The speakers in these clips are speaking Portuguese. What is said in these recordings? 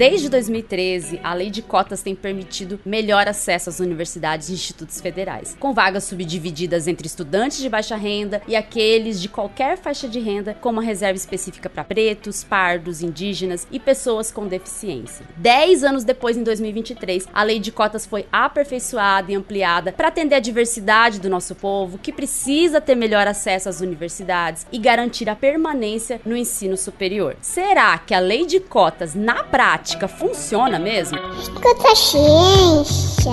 Desde 2013, a lei de cotas tem permitido melhor acesso às universidades e institutos federais, com vagas subdivididas entre estudantes de baixa renda e aqueles de qualquer faixa de renda, com uma reserva específica para pretos, pardos, indígenas e pessoas com deficiência. 10 anos depois, em 2023, a lei de cotas foi aperfeiçoada e ampliada para atender a diversidade do nosso povo, que precisa ter melhor acesso às universidades e garantir a permanência no ensino superior. Será que a lei de cotas, na prática, funciona mesmo? Escuta a ciência.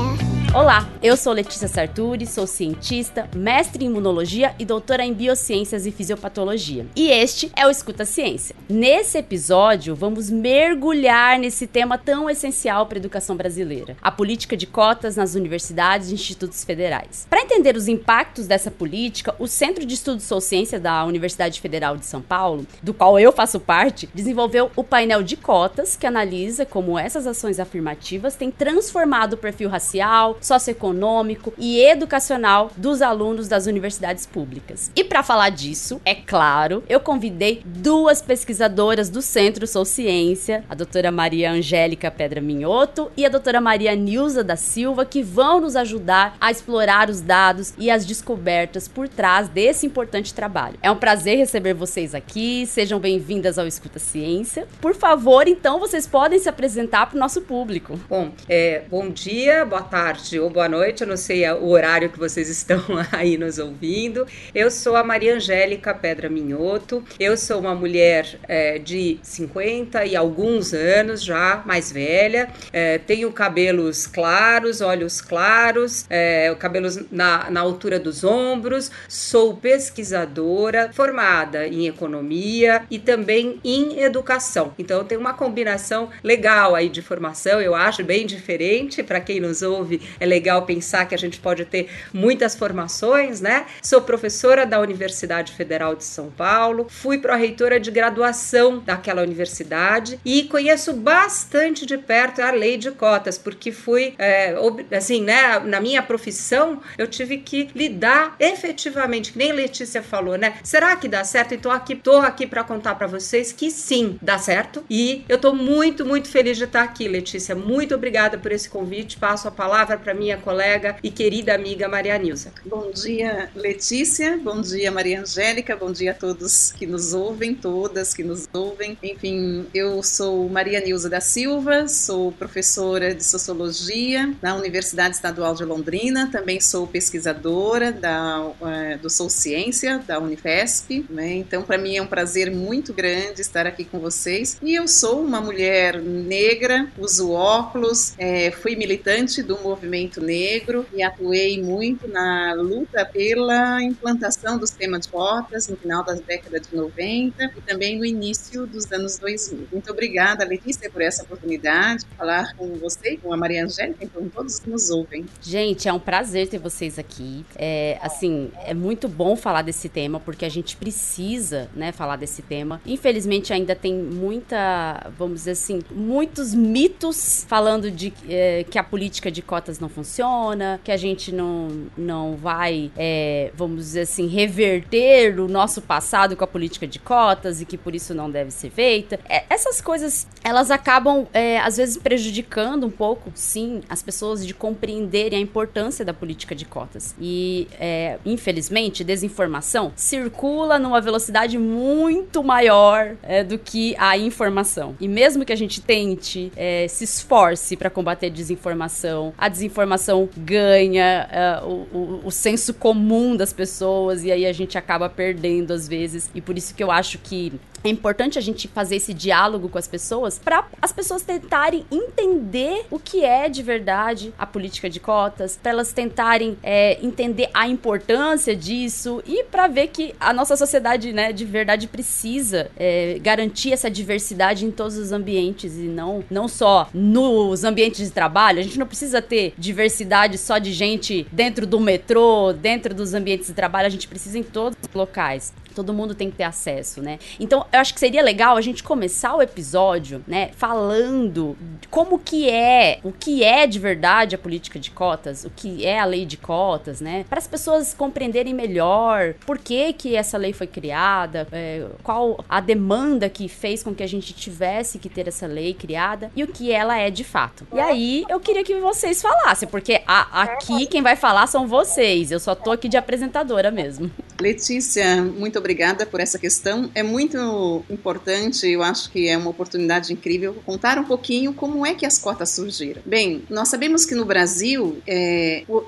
Olá, eu sou Letícia Sarturi, sou cientista, mestre em imunologia e doutora em biociências e fisiopatologia. E este é o Escuta Ciência. Nesse episódio, vamos mergulhar nesse tema tão essencial para a educação brasileira: a política de cotas nas universidades e institutos federais. Para entender os impactos dessa política, o Centro de Estudos Sociência da Universidade Federal de São Paulo, do qual eu faço parte, desenvolveu o painel de cotas, que analisa como essas ações afirmativas têm transformado o perfil racial, socioeconômico e educacional dos alunos das universidades públicas. E para falar disso, é claro, eu convidei duas pesquisadoras do Centro Sociência, a doutora Maria Angélica Pedra Minhoto e a doutora Maria Nilza da Silva, que vão nos ajudar a explorar os dados e as descobertas por trás desse importante trabalho. É um prazer receber vocês aqui, sejam bem-vindas ao Escuta Ciência. Por favor, então, vocês podem se apresentar para o nosso público. Bom dia, boa tarde ou boa noite, eu não sei o horário que vocês estão aí nos ouvindo. Eu sou a Maria Angélica Pedra Minhoto, eu sou uma mulher de 50 e alguns anos já, mais velha, tenho cabelos claros, olhos claros, cabelos na altura dos ombros, sou pesquisadora, formada em economia e também em educação. Então eu tenho uma combinação legal aí de formação, eu acho bem diferente para quem nos ouve. É legal pensar que a gente pode ter muitas formações, né? Sou professora da Universidade Federal de São Paulo, fui pró-reitora de graduação daquela universidade e conheço bastante de perto a lei de cotas, porque fui, na minha profissão, eu tive que lidar efetivamente, que nem Letícia falou, né? Será que dá certo? Então tô aqui para contar para vocês que sim, dá certo. E eu tô muito, muito feliz de estar aqui, Letícia. Muito obrigada por esse convite. Passo a palavra para minha colega e querida amiga Maria Nilza. Bom dia, Letícia, bom dia, Maria Angélica, bom dia a todos que nos ouvem, todas que nos ouvem. Enfim, eu sou Maria Nilza da Silva, sou professora de Sociologia na Universidade Estadual de Londrina, também sou pesquisadora do Sou Ciência, da Unifesp, né? Então, para mim é um prazer muito grande estar aqui com vocês. E eu sou uma mulher negra, uso óculos, fui militante do movimento negro e atuei muito na luta pela implantação do sistema de cotas no final da década de 90 e também no início dos anos 2000. Muito obrigada, Letícia, por essa oportunidade de falar com você e com a Maria Angélica e com todos que nos ouvem. Gente, é um prazer ter vocês aqui. É muito bom falar desse tema, porque a gente precisa, né, falar desse tema. Infelizmente, ainda tem muitos mitos falando de que a política de cotas não funciona, que a gente não vai, reverter o nosso passado com a política de cotas e que por isso não deve ser feita. Essas coisas, elas acabam, às vezes, prejudicando um pouco, sim, as pessoas de compreenderem a importância da política de cotas. E, infelizmente, desinformação circula numa velocidade muito maior do que a informação. E mesmo que a gente tente, se esforce para combater desinformação, a desinformação ganha o senso comum das pessoas e aí a gente acaba perdendo às vezes. E por isso que eu acho que é importante a gente fazer esse diálogo com as pessoas para as pessoas tentarem entender o que é de verdade a política de cotas, para elas tentarem entender a importância disso e para ver que a nossa sociedade, né, de verdade precisa garantir essa diversidade em todos os ambientes e não só nos ambientes de trabalho. A gente não precisa ter diversidade só de gente dentro do metrô, dentro dos ambientes de trabalho, a gente precisa em todos os locais. todo mundo tem que ter acesso, né? Então, eu acho que seria legal a gente começar o episódio, né, falando como que é, o que é de verdade a política de cotas, o que é a lei de cotas, né? Para as pessoas compreenderem melhor por que essa lei foi criada, qual a demanda que fez com que a gente tivesse que ter essa lei criada e o que ela é de fato. E aí, eu queria que vocês falassem, porque aqui quem vai falar são vocês, eu só tô aqui de apresentadora mesmo. Letícia, muito obrigada por essa questão. É muito importante, eu acho que é uma oportunidade incrível, contar um pouquinho como é que as cotas surgiram. Bem, nós sabemos que no Brasil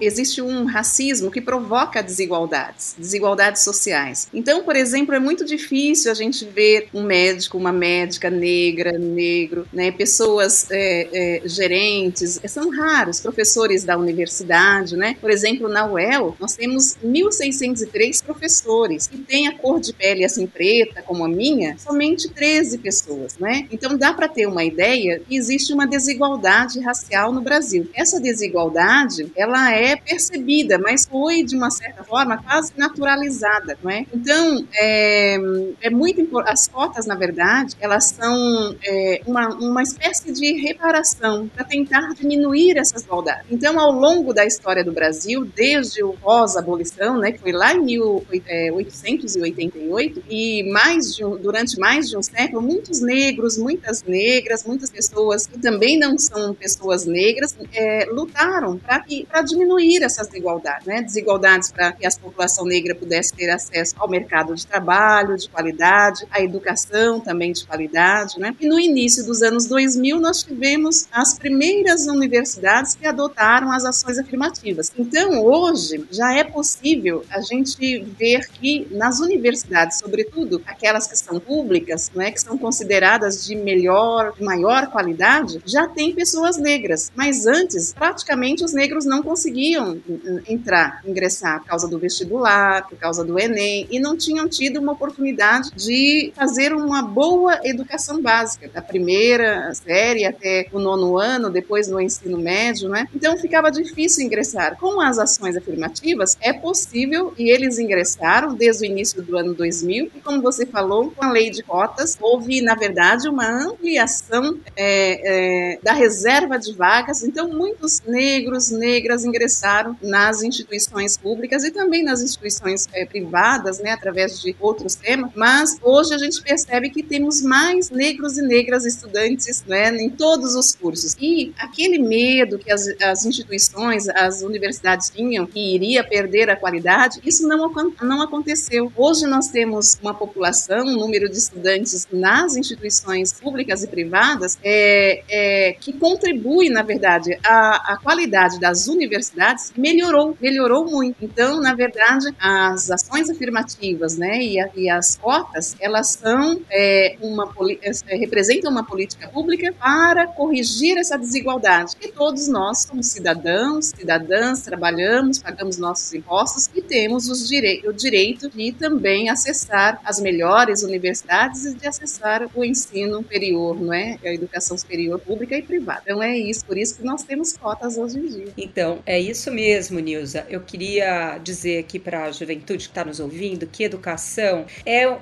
existe um racismo que provoca desigualdades sociais. Então, por exemplo, é muito difícil a gente ver um médico, uma médica negra, negro, né, pessoas gerentes, são raros, professores da universidade, né? Por exemplo, na UEL, nós temos 1.603 professores, e tem a cor de pele assim preta, como a minha, somente 13 pessoas, né? Então dá para ter uma ideia que existe uma desigualdade racial no Brasil. Essa desigualdade, ela é percebida, mas foi de uma certa forma quase naturalizada, não é? Então muito importante. As cotas, na verdade, elas são uma espécie de reparação para tentar diminuir essas desigualdades. Então, ao longo da história do Brasil, desde o pós-abolição, né, que foi lá em 1888, e durante mais de um século, muitos negros, muitas negras, muitas pessoas que também não são pessoas negras, lutaram para diminuir essas desigualdades, né? Desigualdades para que a população negra pudesse ter acesso ao mercado de trabalho, de qualidade, à educação também de qualidade, né? E no início dos anos 2000, nós tivemos as primeiras universidades que adotaram as ações afirmativas. Então, hoje, já é possível a gente ver que nas universidades, sobretudo aquelas que são públicas, né, que são consideradas de maior qualidade, já tem pessoas negras. Mas antes, praticamente, os negros não conseguiam ingressar por causa do vestibular, por causa do Enem, e não tinham tido uma oportunidade de fazer uma boa educação básica, da primeira série até o 9º ano, depois no ensino médio, né? Então ficava difícil ingressar. Com as ações afirmativas, é possível, e eles ingressaram desde o início do ano 2000, e como você falou, com a lei de cotas, houve, na verdade, uma ampliação da reserva de vagas. Então, muitos negros, negras ingressaram nas instituições públicas e também nas instituições privadas, né, através de outros temas, mas hoje a gente percebe que temos mais negros e negras estudantes, né, em todos os cursos. E aquele medo que as instituições, as universidades tinham, que iria perder a qualidade, isso não aconteceu. Hoje nós temos uma população, um número de estudantes nas instituições públicas e privadas que contribui, na verdade, a qualidade das universidades melhorou muito. Então, na verdade, as ações afirmativas, né, e as cotas, elas são representam uma política pública para corrigir essa desigualdade. E todos nós somos cidadãs, trabalhamos, pagamos nossos impostos e temos o direito de também acessar as melhores universidades e de acessar o ensino superior, não é? A educação superior pública e privada. Então é isso, por isso que nós temos cotas hoje em dia. Então, é isso mesmo, Nilza. Eu queria dizer aqui para a juventude que está nos ouvindo que educação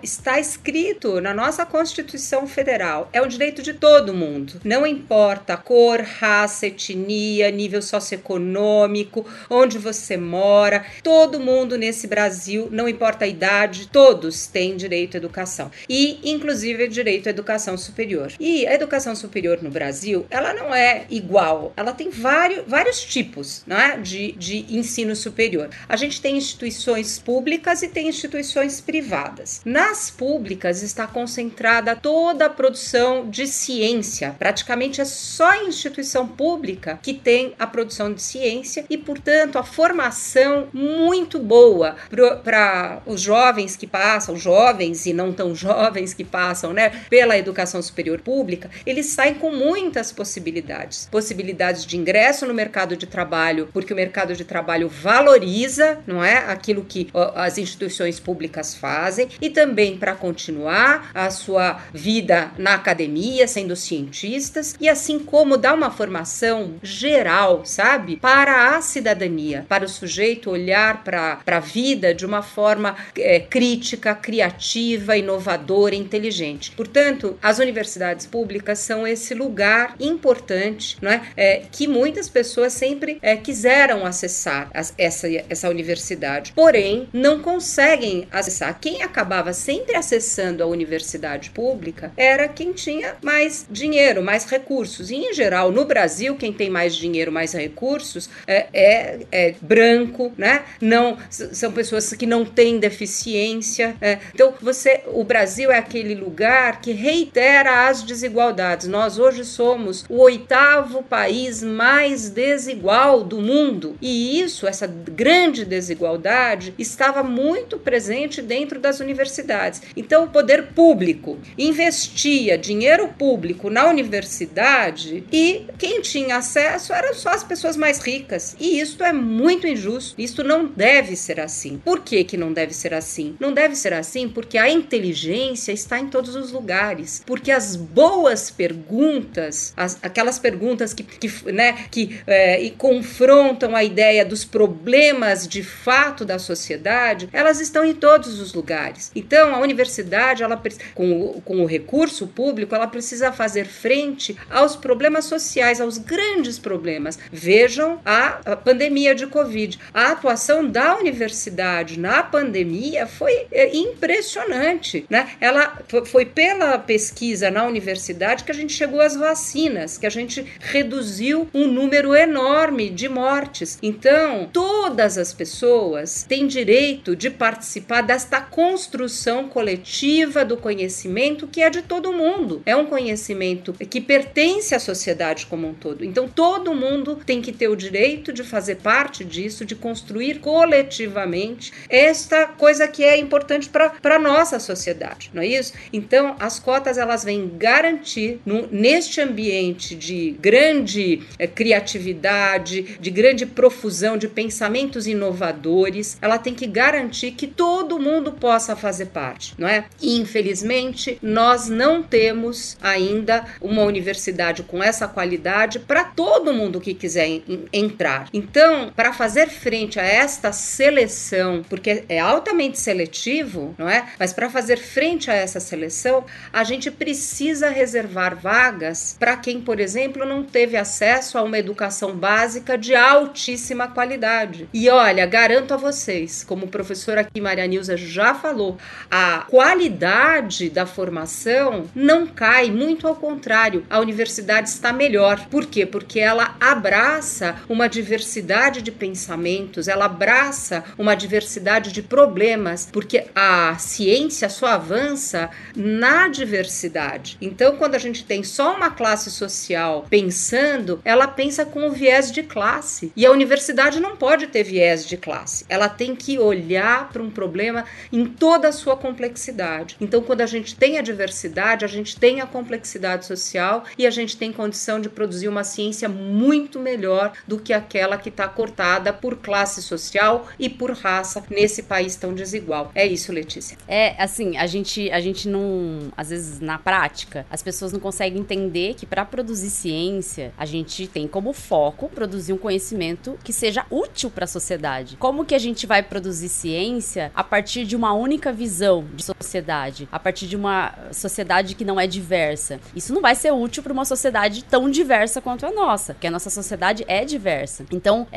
está escrito na nossa Constituição Federal. É um direito de todo mundo. Não importa cor, raça, etnia, nível socioeconômico, onde você mora. Todo mundo nesse Brasil, não importa a idade, todos têm direito à educação. E, inclusive, direito à educação superior. E a educação superior no Brasil, ela não é igual. Ela tem vários tipos, não é? de ensino superior. A gente tem instituições públicas e tem instituições privadas. Nas públicas está concentrada toda a produção de ciência. Praticamente é só a instituição pública que tem a produção de ciência e, portanto, a formação muito boa para os jovens que passam, jovens e não tão jovens que passam, né, pela educação superior pública, eles saem com muitas possibilidades de ingresso no mercado de trabalho, porque o mercado de trabalho valoriza, não é, aquilo que as instituições públicas fazem, e também para continuar a sua vida na academia, sendo cientistas, e assim como dar uma formação geral, sabe, para a cidadania, para o sujeito olhar para para a vida de uma forma crítica, criativa, inovadora, inteligente. Portanto, as universidades públicas são esse lugar importante, não é? Que muitas pessoas sempre quiseram acessar essa universidade, porém não conseguem acessar. Quem acabava sempre acessando a universidade pública era quem tinha mais dinheiro, mais recursos. E, em geral, no Brasil, quem tem mais dinheiro, mais recursos é branco, né? Não, são pessoas que não têm deficiência. Então, o Brasil é aquele lugar que reitera as desigualdades. Nós hoje somos o 8º país mais desigual do mundo. E essa grande desigualdade, estava muito presente dentro das universidades. Então, o poder público investia dinheiro público na universidade e quem tinha acesso eram só as pessoas mais ricas. E isso é muito injusto. Isso não deve ser assim. Por que não deve ser assim? Não deve ser assim porque a inteligência está em todos os lugares. Porque as boas perguntas, aquelas perguntas que confrontam a ideia dos problemas de fato da sociedade, elas estão em todos os lugares. Então, a universidade, com o recurso público, ela precisa fazer frente aos problemas sociais, aos grandes problemas. Vejam a pandemia de Covid. A atuação da universidade na pandemia foi impressionante, né? Ela foi pela pesquisa na universidade que a gente chegou às vacinas, que a gente reduziu um número enorme de mortes. Então, todas as pessoas têm direito de participar desta construção coletiva do conhecimento que é de todo mundo. É um conhecimento que pertence à sociedade como um todo. Então, todo mundo tem que ter o direito de fazer parte disso, de construir coletivamente esta coisa que é importante para a nossa sociedade, não é isso? Então, as cotas, elas vêm garantir, neste ambiente de grande criatividade, de grande profusão de pensamentos inovadores, ela tem que garantir que todo mundo possa fazer parte, não é? E, infelizmente, nós não temos ainda uma universidade com essa qualidade para todo mundo que quiser entrar. Então, para fazer frente a esta seleção, porque é altamente seletivo, não é? Mas para fazer frente a essa seleção, a gente precisa reservar vagas para quem, por exemplo, não teve acesso a uma educação básica de altíssima qualidade. E olha, garanto a vocês, como o professor aqui, Maria Nilza, já falou, a qualidade da formação não cai, muito ao contrário, a universidade está melhor. Por quê? Porque ela abraça uma diversidade de pensamentos, ela abraça uma diversidade de problemas, porque a ciência só avança na diversidade. Então, quando a gente tem só uma classe social pensando, ela pensa com o viés de classe. E a universidade não pode ter viés de classe. Ela tem que olhar para um problema em toda a sua complexidade. Então, quando a gente tem a diversidade, a gente tem a complexidade social e a gente tem condição de produzir uma ciência muito melhor do que aquela que está cortada por classe social e por raça nesse país tão desigual. É isso, Letícia. Assim, a gente não, às vezes, na prática, as pessoas não conseguem entender que para produzir ciência, a gente tem como foco produzir um conhecimento que seja útil para a sociedade. Como que a gente vai produzir ciência a partir de uma única visão de sociedade, a partir de uma sociedade que não é diversa? Isso não vai ser útil para uma sociedade tão diversa quanto a nossa, porque a nossa sociedade é diversa. Então,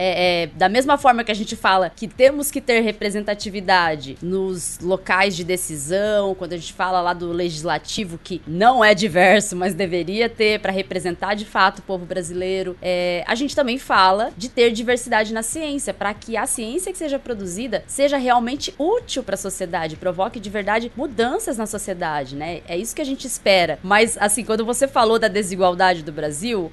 da mesma forma que a gente fala que temos que ter representatividade nos locais de decisão, quando a gente fala lá do legislativo que não é diverso, mas deveria ter para representar de fato o povo brasileiro, a gente também fala de ter diversidade na ciência, para que a ciência que seja produzida seja realmente útil para a sociedade, provoque de verdade mudanças na sociedade, né? É isso que a gente espera. Mas, assim, quando você falou da desigualdade do Brasil,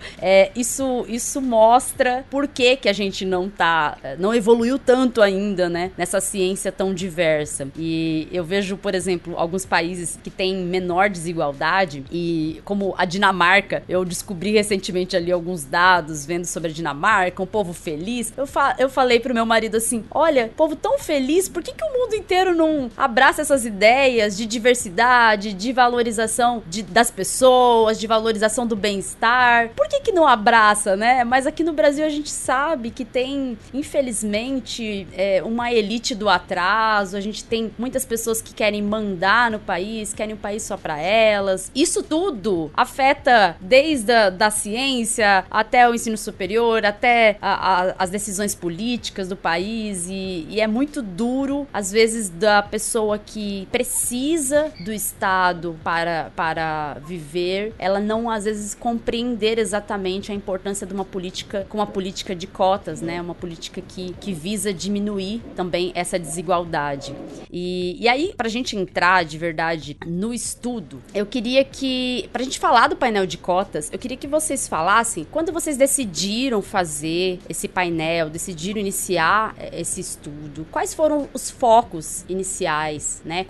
isso mostra por que a gente não evoluiu tanto ainda, né? Nessa ciência tão diversa. E eu vejo, por exemplo, alguns países que têm menor desigualdade, e como a Dinamarca, eu descobri recentemente ali alguns dados vendo sobre a Dinamarca, um povo feliz. Eu falei pro meu marido assim, olha, povo tão feliz, por que o mundo inteiro não abraça essas ideias de diversidade, de valorização das pessoas, de valorização do bem-estar? Por que não abraça, né? Mas aqui no Brasil a gente sabe que tem, infelizmente, uma elite do atraso, a gente tem muitas pessoas que querem mandar no país, querem um país só para elas. Isso tudo afeta desde da ciência até o ensino superior, até as decisões políticas do país, e é muito duro, às vezes, da pessoa que precisa do Estado para viver, ela não, às vezes, compreender exatamente a importância de uma política como a política de cotas, né? Uma política que visa diminuir também essa desigualdade. E aí, pra gente entrar de verdade no estudo, eu queria que, pra gente falar do painel de cotas, eu queria que vocês falassem, quando vocês decidiram fazer esse painel, decidiram iniciar esse estudo, quais foram os focos iniciais, né?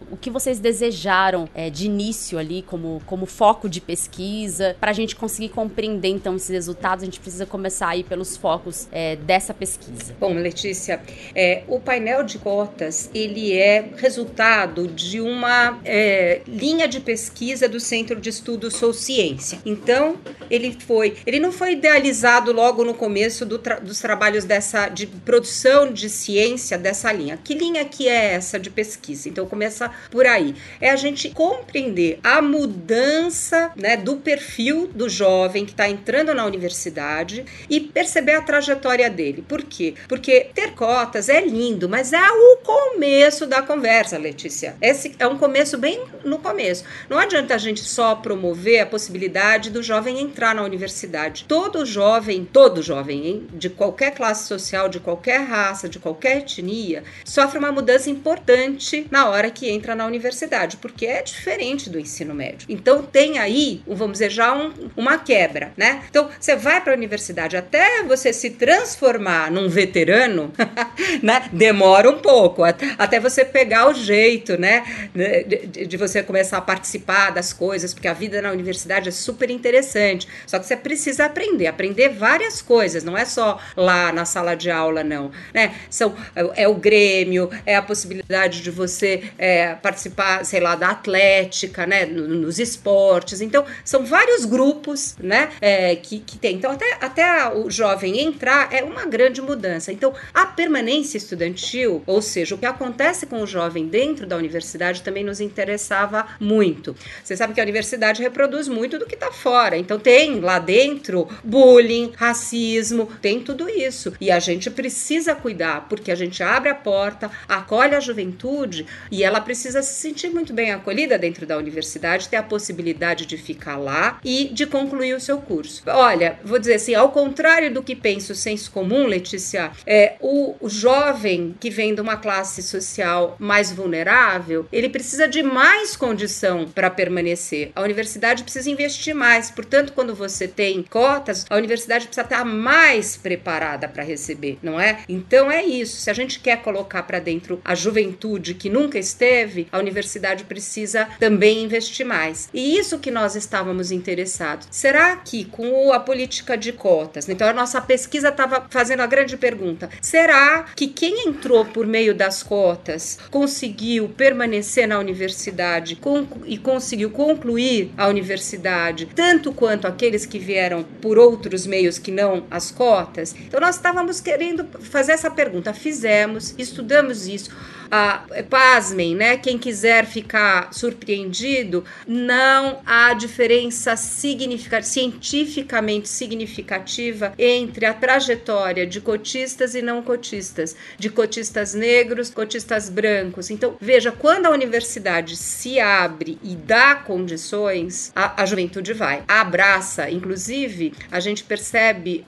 O que vocês desejaram de início ali como foco de pesquisa, pra gente conseguir compreender então esses resultados, a gente precisa começar aí pelos focos dessa pesquisa. Bom, Letícia, o painel de cotas, ele é resultado de uma linha de pesquisa do Centro de Estudos Sou Ciência. Então, ele não foi idealizado logo no começo dos trabalhos de produção de ciência dessa linha. Que linha que é essa de pesquisa? Então, começa por aí. É a gente compreender a mudança, né, do perfil do jovem que está entrando na universidade e perceber a trajetória dele. Por quê? Porque ter cotas é lindo, mas é o começo da conversa, Letícia. Esse é um começo bem no começo. Não adianta a gente só promover a possibilidade do jovem entrar na universidade. Todo jovem, hein, de qualquer classe social, de qualquer raça, de qualquer etnia, sofre uma mudança importante na hora que entra na universidade, porque é diferente do ensino médio. Então tem aí, vamos dizer, já uma quebra, né? Então você vai para a universidade, até você se transformar num veterano, né? Demora um pouco, até você pegar o jeito, né? De você começar a participar das coisas, porque a vida na universidade é super interessante. Só que você precisa aprender várias coisas, não é só lá na sala de aula, não, né? É o grêmio, é a possibilidade de você participar, sei lá, da atlética, né? Nos esportes. Então, são vários grupos, né? Que tem. Então, até o jovem entrar é uma grande mudança. Então, a permanência estudantil, ou seja, o que acontece com o jovem dentro da universidade também nos interessava muito. Você sabe que a universidade reproduz muito do que está fora. Então, tem lá dentro bullying, racismo, tem tudo isso. E a gente precisa cuidar, porque a gente abre a porta, acolhe a juventude e ela precisa se sentir muito bem acolhida dentro da universidade, ter a possibilidade de ficar lá e de concluir o seu curso. Olha, vou dizer assim, ao contrário do que pensa o senso comum, Letícia, o jovem que vem de uma classe social mais vulnerável, ele precisa de mais condição para permanecer. A universidade precisa investir mais. Portanto, quando você tem cotas, a universidade precisa estar mais preparada para receber, não é? Então é isso. Se a gente quer colocar para dentro a juventude que nunca esteve, a universidade precisa também investir mais. E isso que nós estávamos interessados. Será que com a política de cotas, então a nossa pesquisa estava fazendo a grande pergunta, será que quem entrou por meio das cotas conseguiu permanecer na universidade e conseguiu concluir a universidade tanto quanto aqueles que vieram por outros meios que não as cotas? Então nós estávamos querendo fazer essa pergunta, fizemos, estudamos isso. Pasmem, né? Quem quiser ficar surpreendido, não há diferença cientificamente significativa entre a trajetória de cotistas e não cotistas, de cotistas negros, cotistas brancos. Então, veja, quando a universidade se abre e dá condições, a juventude vai, abraça. Inclusive, a gente percebe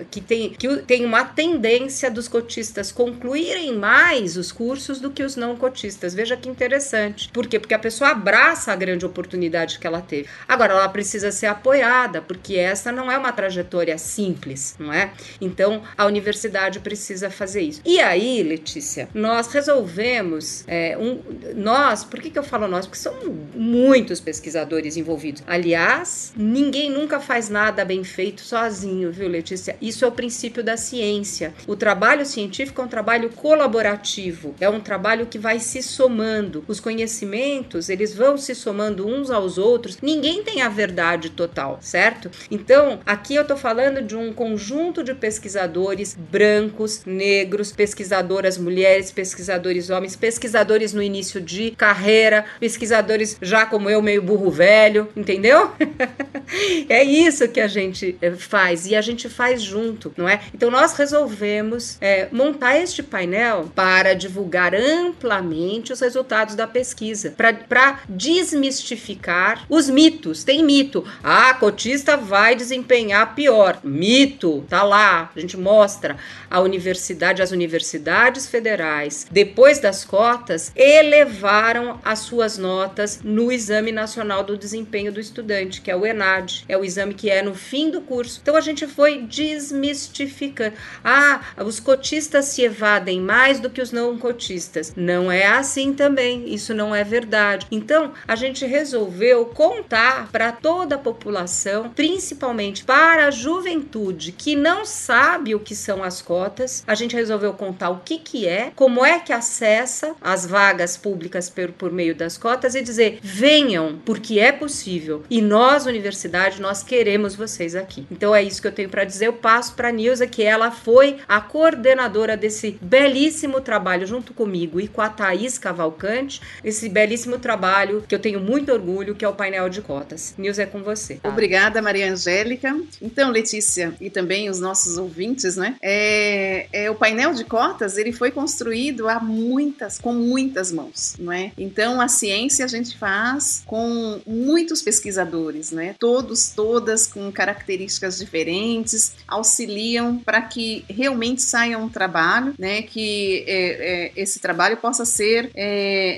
que tem uma tendência dos cotistas concluírem mais os cursos do que os não cotistas. Veja que interessante. Por quê? Porque a pessoa abraça a grande oportunidade que ela teve. Agora, ela precisa ser apoiada, porque essa não é uma trajetória simples, não é? Então, a universidade precisa fazer isso. E aí, Letícia, nós resolvemos, por que eu falo nós? Porque são muitos pesquisadores envolvidos. Aliás, ninguém nunca faz nada bem feito sozinho, viu, Letícia? Isso é o princípio da ciência. O trabalho científico é um trabalho colaborativo, é um trabalho que vai se somando. Os conhecimentos, eles vão se somando uns aos outros. Ninguém tem a verdade total, certo? Então, aqui eu tô falando de um conjunto de pesquisadores brancos, negros, negros, pesquisadoras mulheres, pesquisadores homens, pesquisadores no início de carreira, pesquisadores já como eu, meio burro velho, entendeu? É isso que a gente faz, e a gente faz junto, não é? Então nós resolvemos montar este painel para divulgar amplamente os resultados da pesquisa, para desmistificar os mitos. Tem mito, cotista vai desempenhar pior. Mito, tá lá, a gente mostra as universidades federais, depois das cotas, elevaram as suas notas no Exame Nacional do Desempenho do Estudante, que é o ENAD, é o exame que é no fim do curso. Então a gente foi desmistificando. Os cotistas se evadem mais do que os não cotistas. Não é assim também, isso não é verdade. Então a gente resolveu contar para toda a população, principalmente para a juventude que não sabe o que são as cotas, a gente resolveu contar o que é, como é que acessa as vagas públicas por meio das cotas e dizer, venham, porque é possível. E nós, universidade, nós queremos vocês aqui. Então é isso que eu tenho para dizer. Eu passo para a Nilza, que ela foi a coordenadora desse belíssimo trabalho junto comigo e com a Thaís Cavalcante, esse belíssimo trabalho que eu tenho muito orgulho, que é o painel de cotas. Nilza, é com você. Obrigada, Maria Angélica. Então, Letícia, e também os nossos ouvintes, né? O painel de cotas, ele foi construído com muitas mãos, não é? Então, a ciência a gente faz com muitos pesquisadores, né? Todas com características diferentes, auxiliam para que realmente saia um trabalho, né? Que esse trabalho possa ser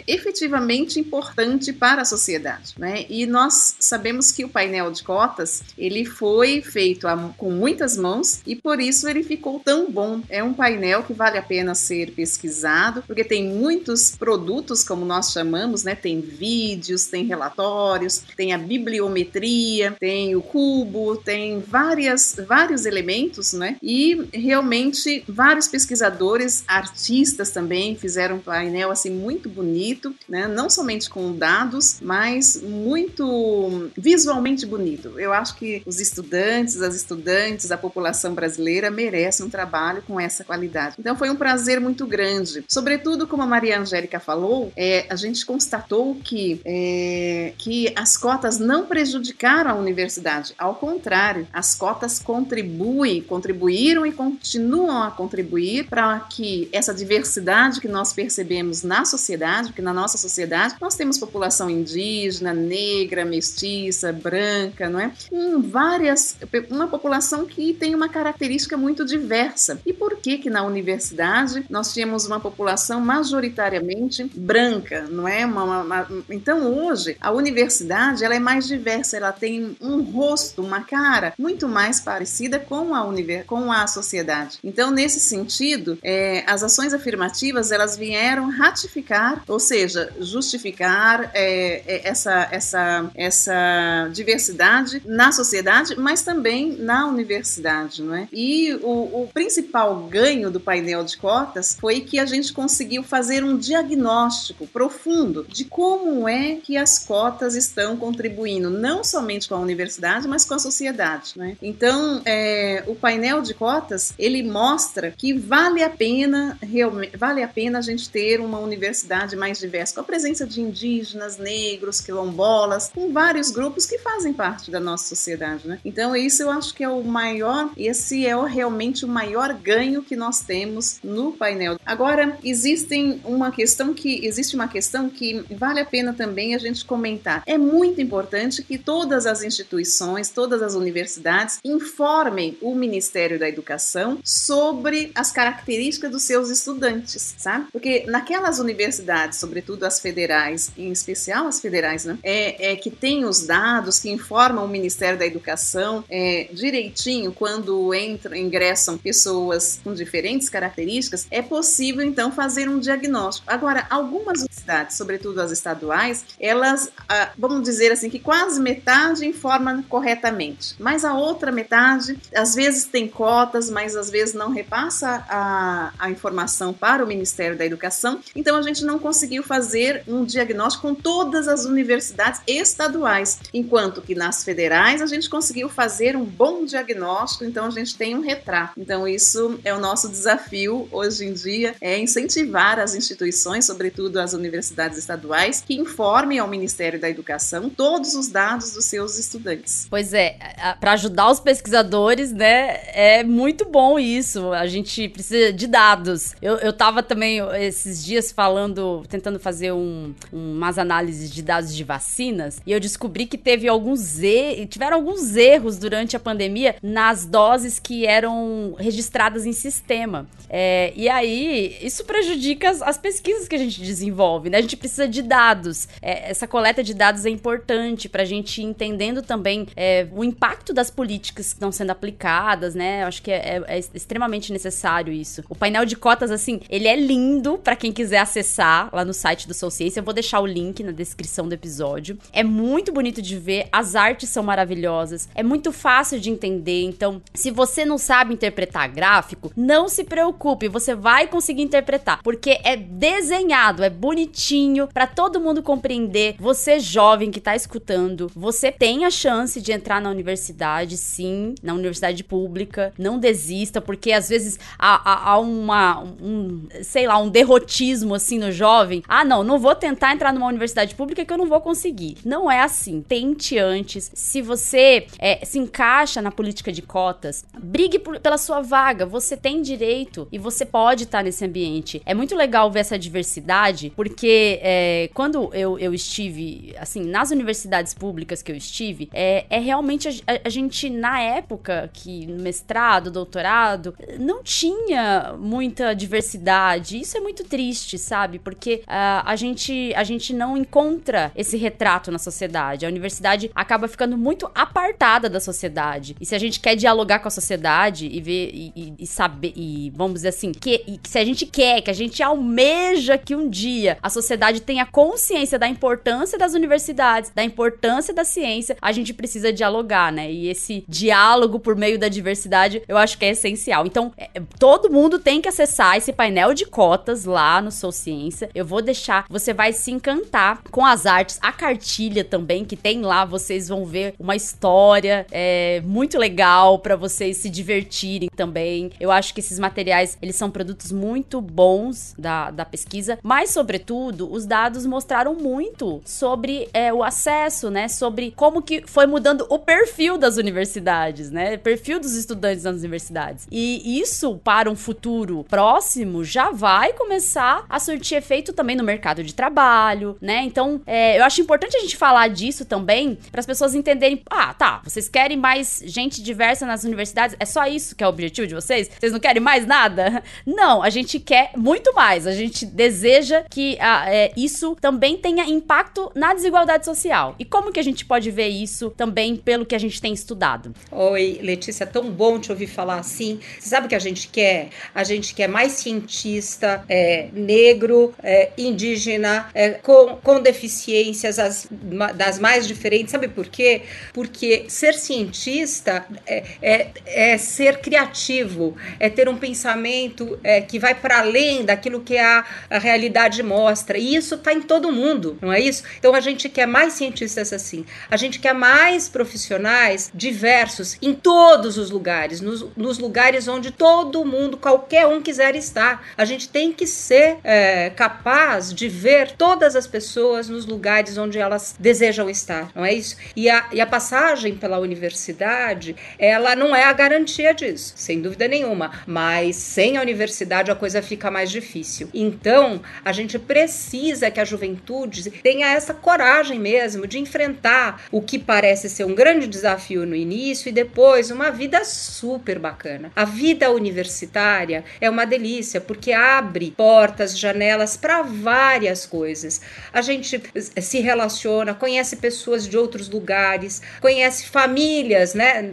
efetivamente importante para a sociedade, né? E nós sabemos que o painel de cotas, ele foi feito com muitas mãos e por isso ele ficou tão bom. É um painel que vale a pena ser pesquisado, porque tem muitos produtos, como nós chamamos, né? Tem vídeos, tem relatórios, tem a bibliometria, tem o cubo, tem vários elementos, né? E realmente vários pesquisadores, artistas também fizeram um painel assim muito bonito, né? Não somente com dados, mas muito visualmente bonito. Eu acho que os estudantes, as estudantes, a população brasileira merece um trabalho com essa qualidade. Então foi um prazer muito grande. Sobretudo, como a Maria Angélica falou, a gente constatou que as cotas não prejudicaram a universidade. Ao contrário, as cotas contribuíram e continuam a contribuir para que essa diversidade que nós percebemos na sociedade, porque na nossa sociedade nós temos população indígena, negra, mestiça, branca, não é? Uma população que tem uma característica muito diversa. E por que na universidade nós tínhamos uma população majoritariamente branca, não é? Então hoje a universidade ela é mais diversa, ela tem um rosto, uma cara muito mais parecida com a sociedade. Então nesse sentido, as ações afirmativas elas vieram ratificar, ou seja, justificar essa diversidade na sociedade, mas também na universidade, não é? E o principal ganho do painel de cotas foi que a gente conseguiu fazer um diagnóstico profundo de como é que as cotas estão contribuindo, não somente com a universidade, mas com a sociedade, né? Então, o painel de cotas, ele mostra que vale a pena a gente ter uma universidade mais diversa, com a presença de indígenas, negros, quilombolas, com vários grupos que fazem parte da nossa sociedade, né? Então, isso eu acho que é realmente o maior ganho que nós temos no painel. Agora, existe uma questão que vale a pena também a gente comentar. É muito importante que todas as instituições, todas as universidades informem o Ministério da Educação sobre as características dos seus estudantes, sabe? Porque naquelas universidades, sobretudo as federais, em especial as federais, né? Que tem os dados, que informam o Ministério da Educação direitinho quando ingressam pessoas com diferentes características, é possível então fazer um diagnóstico. Agora, algumas universidades, sobretudo as estaduais, elas, vamos dizer assim, que quase metade informa corretamente, mas a outra metade, às vezes tem cotas, mas às vezes não repassa a informação para o Ministério da Educação, então a gente não conseguiu fazer um diagnóstico com todas as universidades estaduais, enquanto que nas federais a gente conseguiu fazer um bom diagnóstico, então a gente tem um retrato. Então isso é o nosso desafio hoje em dia é incentivar as instituições, sobretudo as universidades estaduais, que informem ao Ministério da Educação todos os dados dos seus estudantes. Pois é, para ajudar os pesquisadores, né, é muito bom isso. A gente precisa de dados. Eu tava também esses dias tentando fazer umas análises de dados de vacinas, e eu descobri que tiveram alguns erros durante a pandemia nas doses que eram registradas em sistema. E aí, isso prejudica as pesquisas que a gente desenvolve, né? A gente precisa de dados. Essa coleta de dados é importante pra gente ir entendendo também o impacto das políticas que estão sendo aplicadas, né? Eu acho que é extremamente necessário isso. O painel de cotas, assim, ele é lindo pra quem quiser acessar lá no site do SoulCiência. Eu vou deixar o link na descrição do episódio. É muito bonito de ver, as artes são maravilhosas, é muito fácil de entender. Então, se você não sabe interpretar gráfico, não se preocupe, você vai conseguir interpretar, porque é desenhado, é bonitinho, pra todo mundo compreender. Você jovem que tá escutando, você tem a chance de entrar na universidade, sim, na universidade pública, não desista, porque às vezes há um derrotismo assim no jovem. Não vou tentar entrar numa universidade pública que eu não vou conseguir. Não é assim. Tente antes. Se você se encaixa na política de cotas, brigue pela sua vaga. Você tem direito e você pode estar nesse ambiente. É muito legal ver essa diversidade, porque quando eu estive, assim, nas universidades públicas que eu estive, realmente a gente, na época que no mestrado, doutorado, não tinha muita diversidade. Isso é muito triste, sabe? Porque a gente não encontra esse retrato na sociedade. A universidade acaba ficando muito apartada da sociedade. E se a gente quer dialogar com a sociedade e ver e saber, e vamos dizer assim, que se a gente quer, que a gente almeja que um dia a sociedade tenha consciência da importância das universidades, da importância da ciência, a gente precisa dialogar, né? E esse diálogo por meio da diversidade, eu acho que é essencial. Então, todo mundo tem que acessar esse painel de cotas lá no SoulCiência. Eu vou deixar, você vai se encantar com as artes, a cartilha também que tem lá, vocês vão ver uma história muito legal pra vocês se divertirem também. Eu acho que esses materiais, eles são produtos muito bons da pesquisa, mas sobretudo, os dados mostraram muito sobre o acesso, né, sobre como que foi mudando o perfil das universidades, né, perfil dos estudantes nas universidades. E isso, para um futuro próximo, já vai começar a surtir efeito também no mercado de trabalho, né? Então, eu acho importante a gente falar disso também, para as pessoas entenderem, vocês querem mais gente diversa nas universidades? É só isso que é o objetivo de vocês? Vocês não querem mais nada? Não, a gente quer muito mais. A gente deseja que isso também tenha impacto na desigualdade social. E como que a gente pode ver isso também pelo que a gente tem estudado? Oi, Letícia, tão bom te ouvir falar assim. Você sabe o que a gente quer? A gente quer mais cientista negro, indígena, com deficiências das mais diferentes. Sabe por quê? Porque ser cientista é ser criativo, é ter um pensamento que vai para além daquilo que a realidade mostra. E isso está em todo mundo, não é isso? Então a gente quer mais cientistas assim. A gente quer mais profissionais diversos em todos os lugares, nos lugares onde todo mundo, qualquer um quiser estar. A gente tem que ser capaz de ver todas as pessoas nos lugares onde elas desejam estar, não é isso? E a passagem pela universidade, ela não é a garantia disso, sem dúvida nenhuma, mas sem a universidade a coisa fica mais difícil. Então, a gente precisa que a juventude tenha essa coragem mesmo de enfrentar o que parece ser um grande desafio no início e depois uma vida super bacana. A vida universitária é uma delícia, porque abre portas, janelas para várias coisas. A gente se relaciona, conhece pessoas de outros lugares, conhece famílias, né,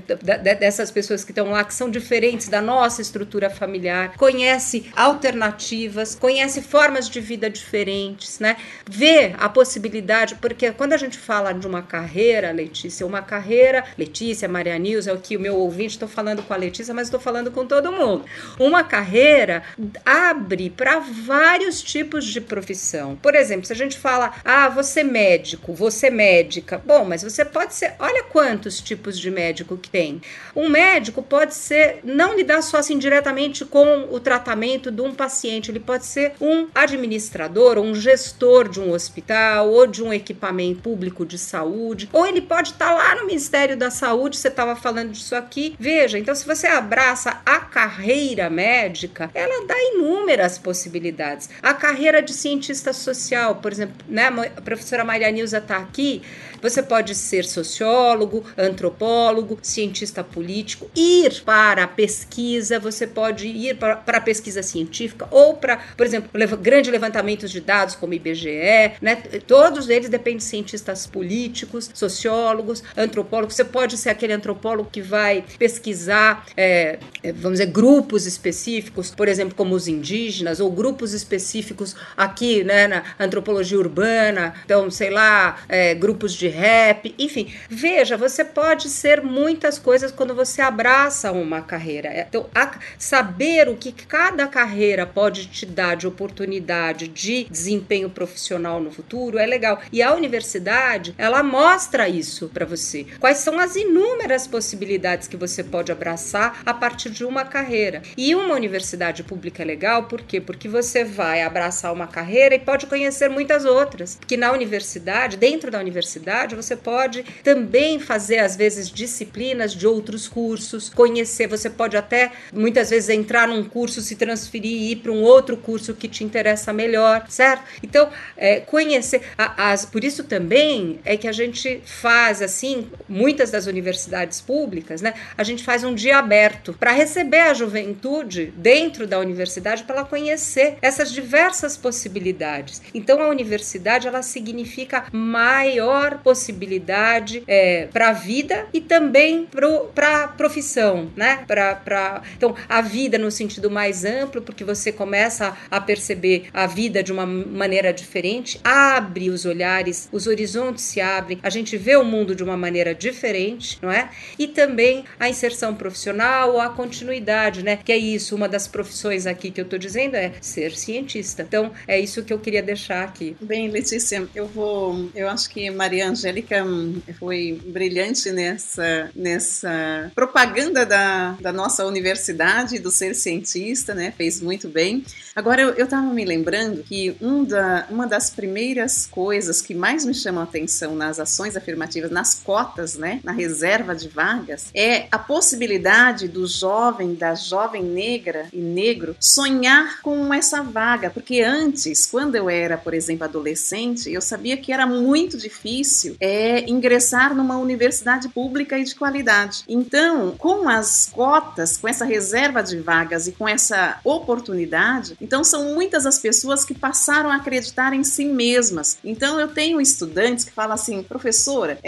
dessas pessoas que estão lá, que são diferentes da nossa estrutura familiar, conhece alternativas, conhece formas de vida diferentes, né, vê a possibilidade, porque quando a gente fala de uma carreira, Letícia, Maria Nilza, é o que o meu ouvinte, estou falando com a Letícia, mas estou falando com todo mundo. Uma carreira abre para vários tipos de profissão. Por exemplo, se a gente fala, você é médico, você é médica, bom, mas você pode ser, olha quantos tipos de médico que tem. Um médico pode ser, não lidar só assim diretamente diretamente com o tratamento de um paciente. Ele pode ser um administrador, um gestor de um hospital ou de um equipamento público de saúde, ou ele pode estar lá no Ministério da Saúde. Você estava falando disso aqui. Veja, então se você abraça a carreira médica, ela dá inúmeras possibilidades. A carreira de cientista social, por exemplo, né, a professora Maria Nilza está aqui, você pode ser sociólogo, antropólogo, cientista político, ir para a pesquisa, você pode ir para a pesquisa científica ou para, por exemplo, grandes levantamentos de dados como IBGE, né? Todos eles dependem de cientistas políticos, sociólogos, antropólogos. Você pode ser aquele antropólogo que vai pesquisar, vamos dizer, grupos específicos, por exemplo, como os indígenas, ou grupos específicos aqui, né, na antropologia urbana, então, sei lá, grupos de rap, enfim. Veja, você pode ser muitas coisas quando você abraça uma carreira. Então, saber o que cada carreira pode te dar de oportunidade de desempenho profissional no futuro é legal. E a universidade, ela mostra isso para você. Quais são as inúmeras possibilidades que você pode abraçar a partir de uma carreira. E uma universidade pública é legal, por quê? Porque você vai abraçar uma carreira e pode conhecer muitas outras. Porque na universidade, dentro da universidade, você pode também fazer, às vezes, disciplinas de outros cursos, conhecer, você pode até, muitas vezes, entrar num curso, se transferir e ir para um outro curso que te interessa melhor, certo? Então, conhecer, por isso também é que a gente faz, assim, muitas das universidades públicas, né, a gente faz um dia aberto para receber a juventude dentro da universidade, para ela conhecer essas diversas possibilidades. Então, a universidade, ela significa maior possibilidade para a vida e também para a profissão, né? Então, a vida no sentido mais amplo, porque você começa a perceber a vida de uma maneira diferente, abre os olhares, os horizontes se abrem, a gente vê o mundo de uma maneira diferente, não é? E também a inserção profissional, a continuidade, né? Que é isso, uma das profissões aqui que eu estou dizendo é ser cientista. Então, é isso que eu queria deixar aqui. Bem, Letícia, eu acho que Maria Angélica foi brilhante nessa propaganda da nossa universidade, do ser cientista, né? Fez muito bem. Agora, eu estava me lembrando que uma das primeiras coisas que mais me chamam a atenção nas ações afirmativas, nas cotas, né? Na reserva de vagas, é a possibilidade da jovem negra e negro sonhar com essa vaga. Porque antes, quando eu era, por exemplo, adolescente, eu sabia que era muito difícil ingressar numa universidade pública e de qualidade. Então, com as cotas, com essa reserva de vagas e com essa oportunidade, então são muitas as pessoas que passaram a acreditar em si mesmas. Então, eu tenho estudantes que falam assim, professora,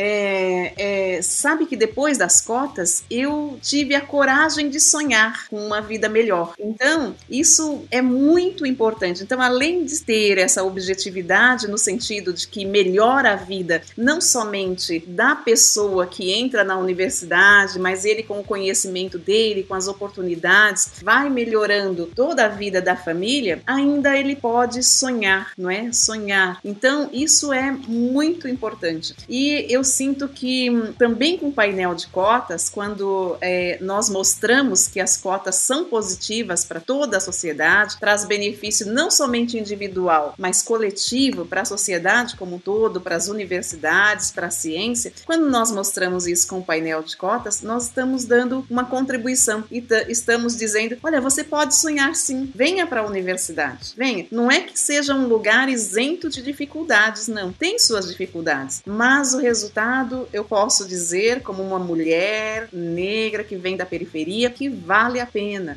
sabe que depois das cotas eu tive a coragem de sonhar com uma vida melhor. Então, isso é muito importante. Então, além de ter essa objetividade no sentido de que melhora a vida, não somente da pessoa que entra na universidade, mas ele com o conhecimento dele, com as oportunidades, vai melhorando toda a vida da família, ainda ele pode sonhar, não é? Sonhar. Então, isso é muito importante. E eu sinto que também com o painel de cotas, quando nós mostramos que as cotas são positivas para toda a sociedade, traz benefício não somente individual, mas coletivo para a sociedade como um todo, para as universidades, para a ciência. Quando nós mostramos isso com o painel de cotas, nós estamos dando uma contribuição e estamos dizendo, olha, você pode sonhar sim, venha para a universidade, venha. Não é que seja um lugar isento de dificuldades, não. Tem suas dificuldades, mas o resultado, eu posso dizer, como uma mulher negra que vem da periferia, que vale a pena,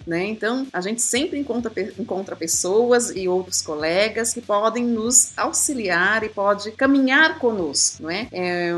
né? Então, a gente sempre encontra pessoas e outros colegas que podem nos auxiliar e pode caminhar conosco, não é? É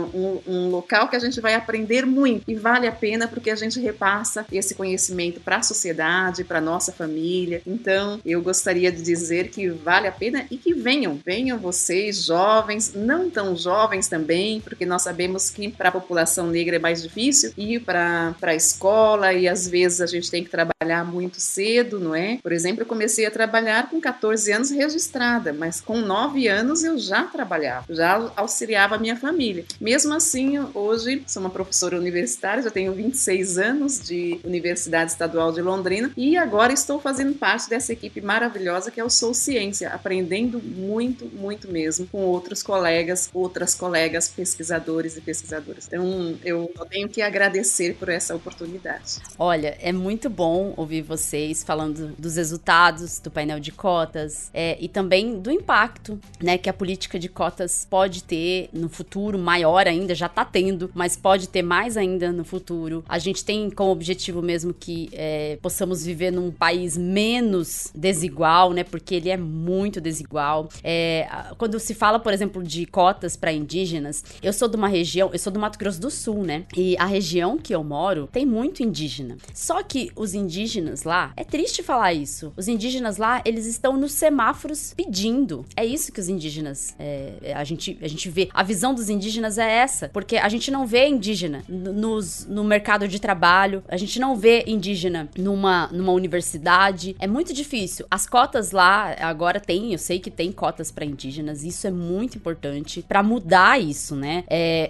um local que a gente vai aprender muito e vale a pena porque a gente repassa esse conhecimento para a sociedade, para a nossa família. Então, eu gostaria de dizer que vale a pena e que venham vocês, jovens, não tão jovens também, porque nós sabemos que para a população negra é mais difícil ir para a escola e às vezes a gente tem que trabalhar trabalhar muito cedo, não é? Por exemplo, eu comecei a trabalhar com 14 anos registrada, mas com 9 anos eu já trabalhava, já auxiliava a minha família. Mesmo assim, hoje sou uma professora universitária, já tenho 26 anos de Universidade Estadual de Londrina e agora estou fazendo parte dessa equipe maravilhosa que é o Sou Ciência, aprendendo muito, muito mesmo com outras colegas pesquisadores e pesquisadoras. Então, eu tenho que agradecer por essa oportunidade. Olha, é muito bom ouvir vocês falando dos resultados do painel de cotas e também do impacto, né, que a política de cotas pode ter no futuro, maior ainda, já está tendo, mas pode ter mais ainda no futuro. A gente tem como objetivo mesmo que possamos viver num país menos desigual, né, porque ele é muito desigual. Quando se fala, por exemplo, de cotas para indígenas, eu sou de uma região, eu sou do Mato Grosso do Sul, né, e a região que eu moro tem muito indígena. Só que os indígenas lá, é triste falar isso, os indígenas lá, eles estão nos semáforos pedindo. É isso que os indígenas, a gente vê. A visão dos indígenas é essa, porque a gente não vê indígena no mercado de trabalho, a gente não vê indígena numa universidade. É muito difícil. As cotas lá, agora eu sei que tem cotas para indígenas, isso é muito importante para mudar isso, né?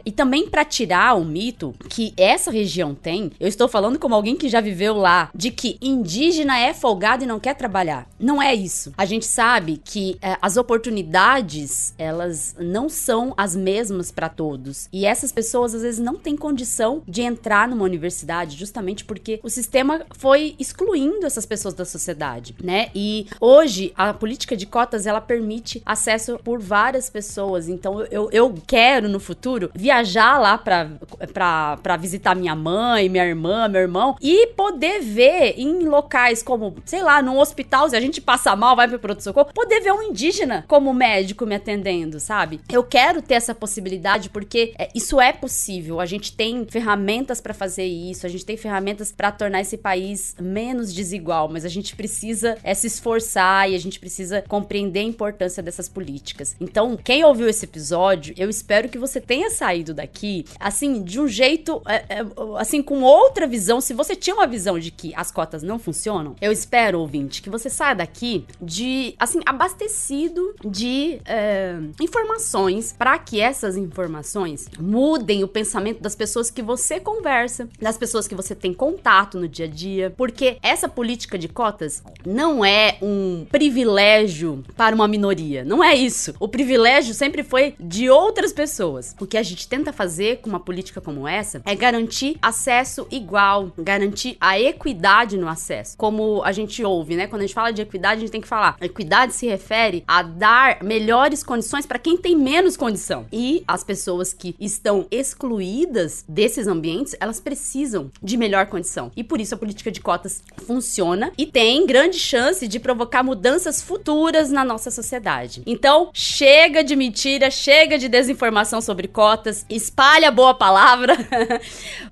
E também para tirar o mito que essa região tem, eu estou falando como alguém que já viveu lá, de que indígena é folgado e não quer trabalhar. Não é isso. A gente sabe que as oportunidades, elas não são as mesmas para todos. E essas pessoas, às vezes, não têm condição de entrar numa universidade, justamente porque o sistema foi excluindo essas pessoas da sociedade, né? E hoje, a política de cotas, ela permite acesso por várias pessoas. Então, eu quero, no futuro, viajar lá pra visitar minha mãe, minha irmã, meu irmão, e poder ver em locais como, sei lá, num hospital, se a gente passa mal, vai pro pronto-socorro, poder ver um indígena como médico me atendendo, sabe? Eu quero ter essa possibilidade porque isso é possível. A gente tem ferramentas pra fazer isso, a gente tem ferramentas pra tornar esse país menos desigual, mas a gente precisa se esforçar e a gente precisa compreender a importância dessas políticas. Então, quem ouviu esse episódio, eu espero que você tenha saído daqui, assim, de um jeito, assim, com outra visão. Se você tinha uma visão de que as cotas não funcionam, eu espero, ouvinte, que você saia daqui assim, abastecido de informações, para que essas informações mudem o pensamento das pessoas que você conversa, das pessoas que você tem contato no dia a dia, porque essa política de cotas não é um privilégio para uma minoria, não é isso. O privilégio sempre foi de outras pessoas. O que a gente tenta fazer com uma política como essa é garantir acesso igual, garantir a equidade no acesso. Como a gente ouve, né? Quando a gente fala de equidade, a gente tem que falar. A equidade se refere a dar melhores condições para quem tem menos condição. E as pessoas que estão excluídas desses ambientes, elas precisam de melhor condição. E por isso a política de cotas funciona e tem grande chance de provocar mudanças futuras na nossa sociedade. Então, chega de mentira, chega de desinformação sobre cotas, espalha a boa palavra,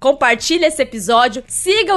compartilha esse episódio, siga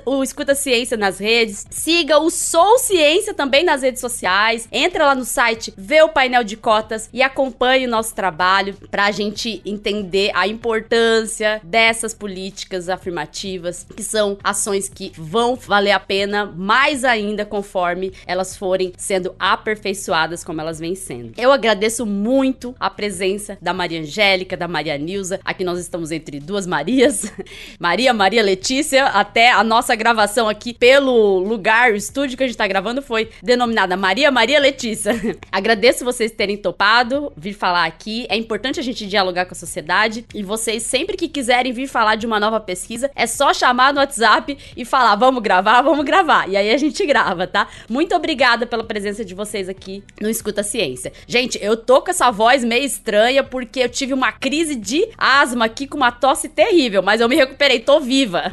o Escuta Ciência nas redes, siga o Sou Ciência também nas redes sociais, entra lá no site, vê o painel de cotas e acompanhe o nosso trabalho pra gente entender a importância dessas políticas afirmativas, que são ações que vão valer a pena mais ainda conforme elas forem sendo aperfeiçoadas como elas vêm sendo. Eu agradeço muito a presença da Maria Angélica, da Maria Nilza. Aqui nós estamos entre duas Marias, Maria Letícia. Até a nossa gravação aqui pelo lugar, o estúdio que a gente tá gravando foi denominada Maria Letícia. Agradeço vocês terem topado vir falar aqui. É importante a gente dialogar com a sociedade e vocês, sempre que quiserem vir falar de uma nova pesquisa, é só chamar no WhatsApp e falar, vamos gravar. E aí a gente grava, tá? Muito obrigada pela presença de vocês aqui no Escuta Ciência. Gente, eu tô com essa voz meio estranha porque eu tive uma crise de asma aqui com uma tosse terrível, mas eu me recuperei, tô viva.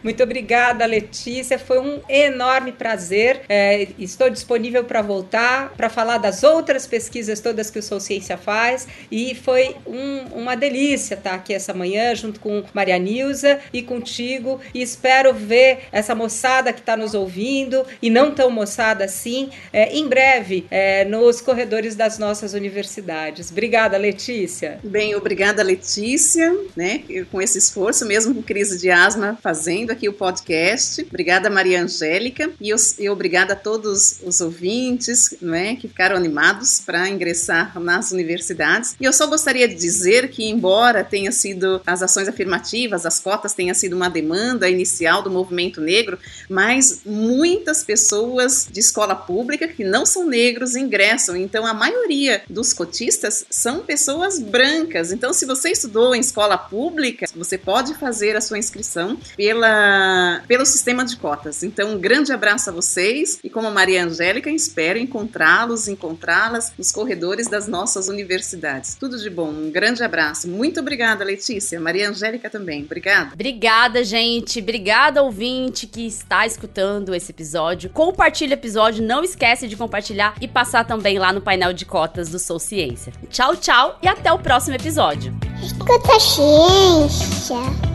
Muito obrigada, Letícia. Foi um enorme prazer. Estou disponível para voltar, para falar das outras pesquisas todas que o Sou Ciência faz, e foi uma delícia estar aqui essa manhã junto com Maria Nilza e contigo, e espero ver essa moçada que está nos ouvindo, e não tão moçada assim, em breve, nos corredores das nossas universidades. Obrigada, Letícia. Bem, obrigada, Letícia, né, com esse esforço, mesmo com crise de asma, fazendo aqui o podcast. Obrigada, Maria Angélica, e obrigada a todos os ouvintes, não é, que ficaram animados para ingressar nas universidades. E eu só gostaria de dizer que, embora tenha sido as ações afirmativas, as cotas tenha sido uma demanda inicial do movimento negro, mas muitas pessoas de escola pública que não são negros ingressam. Então, a maioria dos cotistas são pessoas brancas. Então, se você estudou em escola pública, você pode fazer a sua inscrição pelo sistema de cotas. Então, um grande abraço a vocês e, como a Maria Angélica, espero encontrá-las nos corredores das nossas universidades. Tudo de bom, um grande abraço. Muito obrigada, Letícia. Maria Angélica também. Obrigada. Obrigada, gente. Obrigada, ouvinte que está escutando esse episódio. Compartilha o episódio, não esquece de compartilhar e passar também lá no painel de cotas do Sou Ciência. Tchau, tchau e até o próximo episódio. Escuta Ciência.